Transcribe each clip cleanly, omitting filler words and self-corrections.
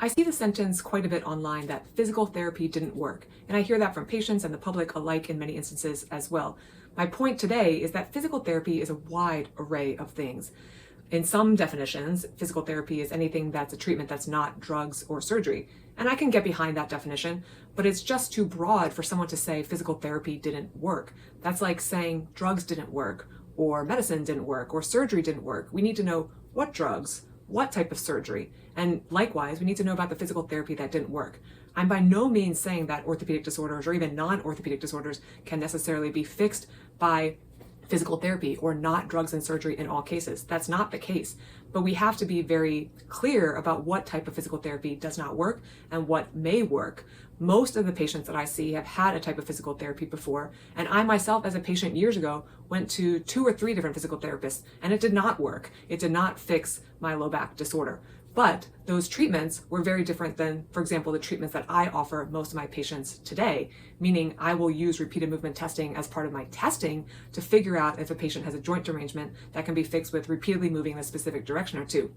I see the sentence quite a bit online that physical therapy didn't work, and I hear that from patients and the public alike in many instances as well. My point today is that physical therapy is a wide array of things. In some definitions, physical therapy is anything that's a treatment that's not drugs or surgery. And I can get behind that definition, but it's just too broad for someone to say physical therapy didn't work. That's like saying drugs didn't work, or medicine didn't work, or surgery didn't work. We need to know what drugs, what type of surgery, and likewise, we need to know about the physical therapy that didn't work. I'm by no means saying that orthopedic disorders or even non-orthopedic disorders can necessarily be fixed by physical therapy or not drugs and surgery in all cases. That's not the case. But we have to be very clear about what type of physical therapy does not work and what may work. Most of the patients that I see have had a type of physical therapy before, and I myself as a patient years ago went to 2 or 3 different physical therapists, and it did not work. It did not fix my low back disorder. But those treatments were very different than, for example, the treatments that I offer most of my patients today, meaning I will use repeated movement testing as part of my testing to figure out if a patient has a joint derangement that can be fixed with repeatedly moving in a specific direction or two.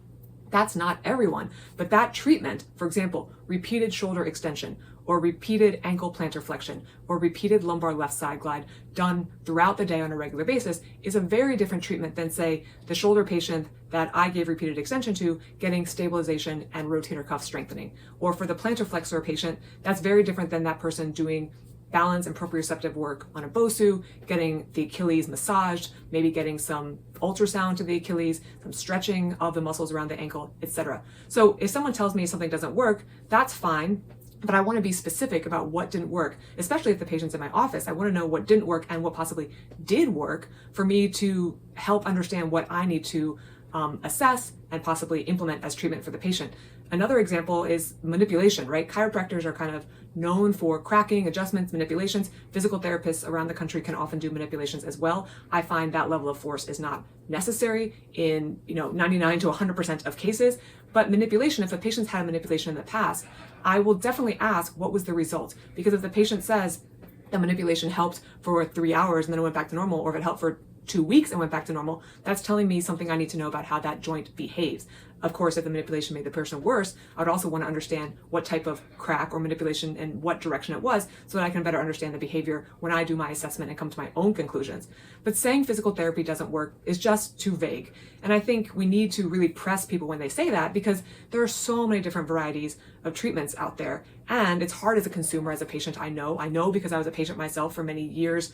That's not everyone, but that treatment, for example, repeated shoulder extension or repeated ankle plantar flexion or repeated lumbar left side glide done throughout the day on a regular basis is a very different treatment than, say, the shoulder patient that I gave repeated extension to getting stabilization and rotator cuff strengthening. Or for the plantar flexor patient, that's very different than that person doing balance and proprioceptive work on a BOSU, getting the Achilles massaged, maybe getting some ultrasound to the Achilles, some stretching of the muscles around the ankle, etc. So if someone tells me something doesn't work, that's fine, but I want to be specific about what didn't work, especially if the patient's in my office. I want to know what didn't work and what possibly did work for me to help understand what I need to assess and possibly implement as treatment for the patient. Another example is manipulation, right? Chiropractors are kind of known for cracking, adjustments, manipulations. Physical therapists around the country can often do manipulations as well. I find that level of force is not necessary in 99 to 100% of cases, but manipulation, if a patient's had a manipulation in the past, I will definitely ask what was the result. Because if the patient says the manipulation helped for 3 hours and then it went back to normal, or if it helped for 2 weeks and went back to normal, that's telling me something I need to know about how that joint behaves. Of course, if the manipulation made the person worse, I would also want to understand what type of crack or manipulation and what direction it was so that I can better understand the behavior when I do my assessment and come to my own conclusions. But saying physical therapy doesn't work is just too vague. And I think we need to really press people when they say that, because there are so many different varieties of treatments out there. And it's hard as a consumer, as a patient. I know because I was a patient myself for many years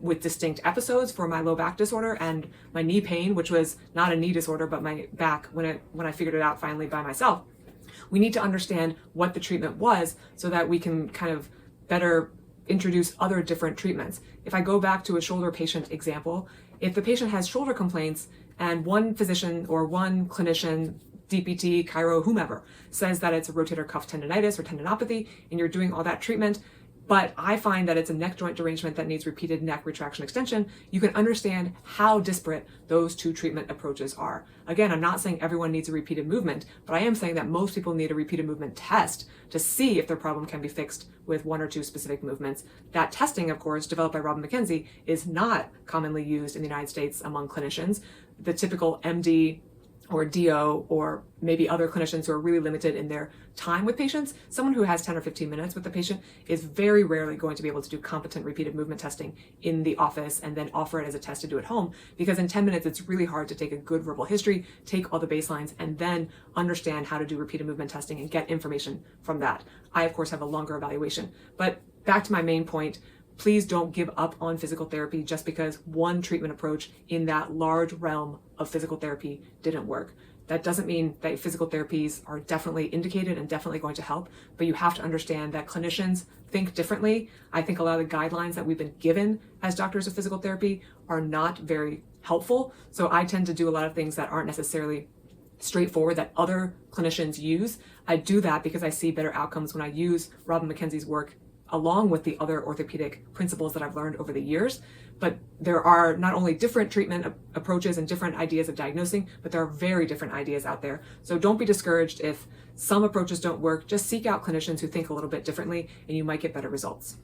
with distinct episodes for my low back disorder and my knee pain, which was not a knee disorder, but my back when I figured it out finally by myself. We need to understand what the treatment was so that we can kind of better introduce other different treatments. If I go back to a shoulder patient example, if the patient has shoulder complaints and one physician or one clinician, DPT, chiro, whomever, says that it's a rotator cuff tendonitis or tendinopathy, and you're doing all that treatment, but I find that it's a neck joint derangement that needs repeated neck retraction extension, you can understand how disparate those two treatment approaches are. Again, I'm not saying everyone needs a repeated movement, but I am saying that most people need a repeated movement test to see if their problem can be fixed with 1 or 2 specific movements. That testing, of course, developed by McKenzie, is not commonly used in the United States among clinicians. The typical MD or DO, or maybe other clinicians who are really limited in their time with patients, someone who has 10 or 15 minutes with the patient is very rarely going to be able to do competent repeated movement testing in the office and then offer it as a test to do at home, because in 10 minutes it's really hard to take a good verbal history, take all the baselines, and then understand how to do repeated movement testing and get information from that. I, of course, have a longer evaluation. But back to my main point, please don't give up on physical therapy just because one treatment approach in that large realm of physical therapy didn't work. That doesn't mean that physical therapies are definitely indicated and definitely going to help, but you have to understand that clinicians think differently. I think a lot of the guidelines that we've been given as doctors of physical therapy are not very helpful. So I tend to do a lot of things that aren't necessarily straightforward that other clinicians use. I do that because I see better outcomes when I use Robin McKenzie's work along with the other orthopedic principles that I've learned over the years. But there are not only different treatment approaches and different ideas of diagnosing, but there are very different ideas out there. So don't be discouraged if some approaches don't work. Just seek out clinicians who think a little bit differently and you might get better results.